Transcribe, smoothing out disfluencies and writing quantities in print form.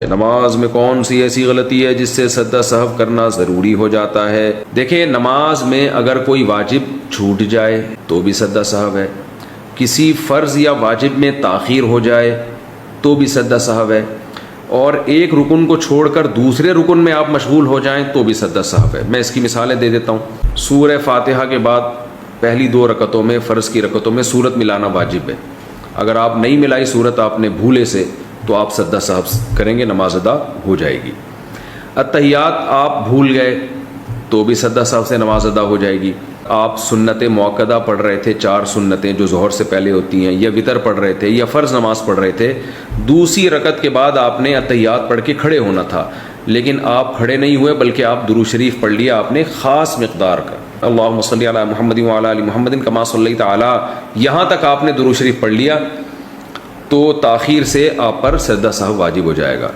نماز میں کون سی ایسی غلطی ہے جس سے سجدہ سہو کرنا ضروری ہو جاتا ہے؟ دیکھیں، نماز میں اگر کوئی واجب چھوٹ جائے تو بھی سجدہ سہو ہے، کسی فرض یا واجب میں تاخیر ہو جائے تو بھی سجدہ سہو ہے، اور ایک رکن کو چھوڑ کر دوسرے رکن میں آپ مشغول ہو جائیں تو بھی سجدہ سہو ہے۔ میں اس کی مثالیں دے دیتا ہوں۔ سورہ فاتحہ کے بعد پہلی 2 رکعتوں میں، فرض کی رکعتوں میں سورت ملانا واجب ہے۔ اگر آپ نہیں ملائی سورت آپ نے بھولے سے تو آپ سجدہ سہو کریں گے، نماز ادا ہو جائے گی۔ اتحیات آپ بھول گئے تو بھی سجدہ سہو سے نماز ادا ہو جائے گی۔ آپ سنت موقدہ پڑھ رہے تھے، 4 سنتیں جو ظہر سے پہلے ہوتی ہیں، یا وطر پڑھ رہے تھے، یا فرض نماز پڑھ رہے تھے، دوسری رکعت کے بعد آپ نے اتحیات پڑھ کے کھڑے ہونا تھا، لیکن آپ کھڑے نہیں ہوئے بلکہ آپ درود شریف پڑھ لیا آپ نے خاص مقدار کا، اللہم صلی علی محمد وعلی آل محمد کما صلیت علی، یہاں تک آپ نے درود شریف پڑھ لیا تو تاخیر سے آپ پر سجدہ سہو واجب ہو جائے گا۔